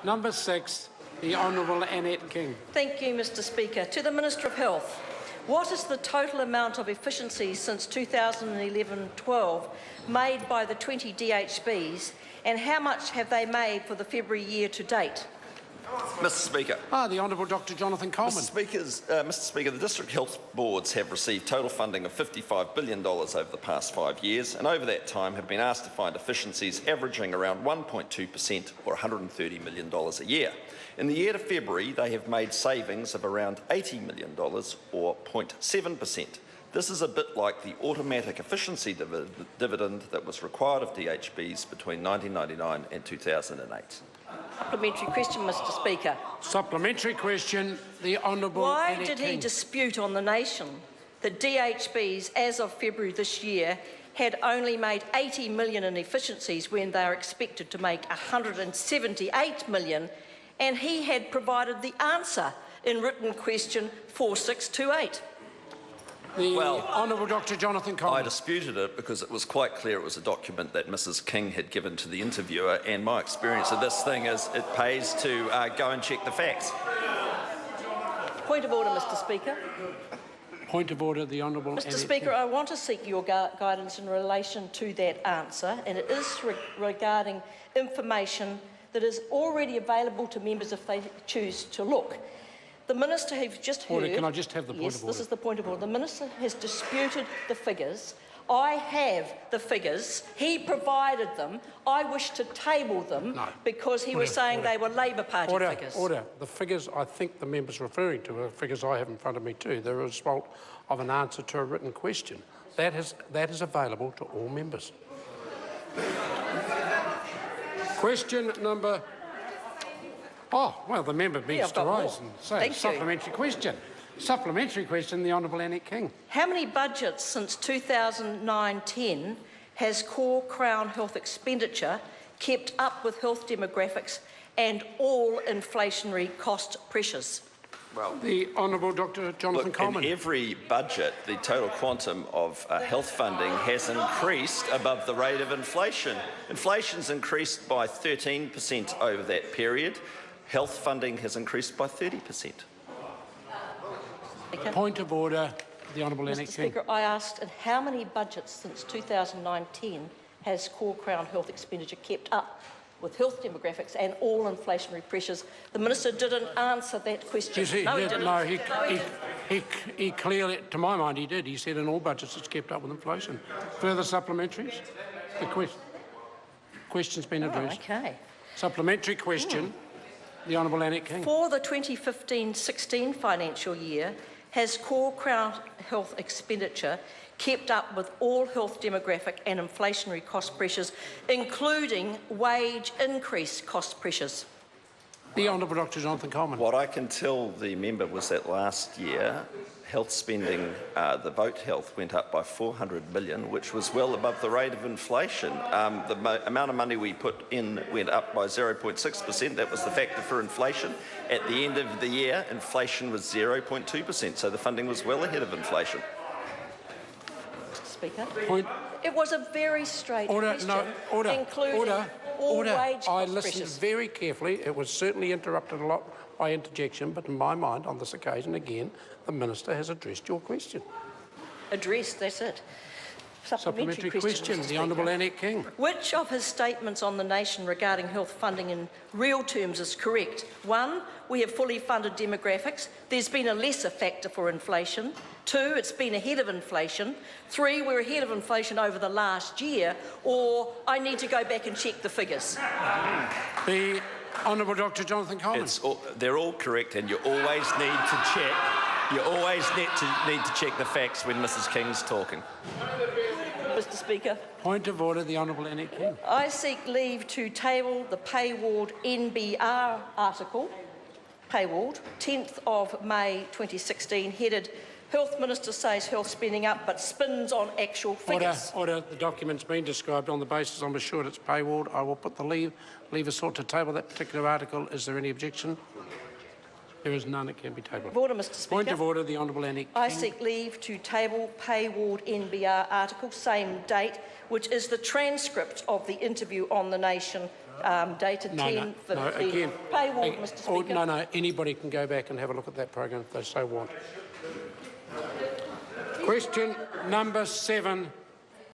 Number 6, the Honourable Annette King. Thank you, Mr Speaker. To the Minister of Health, what is the total amount of efficiencies since 2011-12 made by the 20 DHBs, and how much have they made for the February year to date? Mr Speaker. The Honourable Dr Jonathan Coleman. Mr Speaker, the District Health Boards have received total funding of $55 billion over the past 5 years, and over that time have been asked to find efficiencies averaging around 1.2% or $130 million a year. In the year to February, they have made savings of around $80 million or 0.7%. This is a bit like the automatic efficiency dividend that was required of DHBs between 1999 and 2008. Supplementary question, Mr Speaker. Supplementary question, the Honourable Why Annette did King. he dispute on the nation that DHBs, as of February this year, had only made $80 million in efficiencies when they are expected to make $178 million, and he had provided the answer in written question 4628? The Honourable Dr Jonathan Coleman. I disputed it because it was quite clear it was a document that Mrs King had given to the interviewer, and my experience of this thing is it pays to go and check the facts. Point of order, Mr Speaker. Point of order, the Honourable Mr Annette Speaker, King. I want to seek your guidance in relation to that answer, and it is regarding information that is already available to members if they choose to look. The Minister has just heard... Order, can I just have the point yes, of order? this is the point of order. The Minister has disputed the figures. I have the figures. He provided them. I wish to table them because he was saying they were Labor Party figures. Order. The figures I think the member's referring to are figures I have in front of me too. They're a result of an answer to a written question. That is available to all members. Question number... the member needs to rise and say supplementary question. Supplementary question, the Honourable Annette King. How many budgets since 2009-10 has core Crown health expenditure kept up with health demographics and all inflationary cost pressures? Well, the Honourable Dr Jonathan Coleman. In every budget, the total quantum of health funding has increased above the rate of inflation. Inflation's increased by 13% over that period. Health funding has increased by 30%. Point of order, the Honourable Annette King. Mr Speaker, I asked in how many budgets since 2009-10 has core Crown health expenditure kept up with health demographics and all inflationary pressures. The Minister didn't answer that question. He clearly, to my mind, he did. He said in all budgets it's kept up with inflation. Further supplementaries? The question's been addressed. Okay. Supplementary question, the Honourable Annette King. For the 2015-16 financial year, has core Crown health expenditure kept up with all health demographic and inflationary cost pressures, including wage increase cost pressures? The Honourable Dr Jonathan Coleman. What I can tell the member was that last year, health spending, the vote health, went up by $400 million, which was well above the rate of inflation. The amount of money we put in went up by 0.6%. That was the factor for inflation. At the end of the year, inflation was 0.2%, so the funding was well ahead of inflation. Mr Speaker. Point. It was a very straight question, including all wage cost I listened pressures. very carefully. It was certainly interrupted a lot by interjection, but in my mind, on this occasion, again, the Minister has addressed your question. Addressed, that's it. Supplementary question, the Honourable Annette King. Which of his statements on the nation regarding health funding in real terms is correct? 1, we have fully funded demographics. There's been a lesser factor for inflation. 2, it's been ahead of inflation. 3, we're ahead of inflation over the last year. Or I need to go back and check the figures. The Honourable Dr Jonathan Coleman. They're all correct, and you always need to check. You always need to check the facts when Mrs King's talking. Mr Speaker. Point of order, the Honourable Annette King. I seek leave to table the payward NBR article, payward, 10th of May 2016, headed Health Minister says health spending up but spins on actual figures. Order. The document's been described on the basis I'm assured it's paywalled. I will put the leave assault to table that particular article. Is there any objection? There is none that can be tabled. Order, Mr Speaker. Point of order, the Honourable Annette. I seek leave to table Pay Ward NBR article, same date, which is the transcript of the interview on The Nation, dated 10/15. No, again. Pay Ward, Mr Speaker. No, anybody can go back and have a look at that program if they so want. Question number 7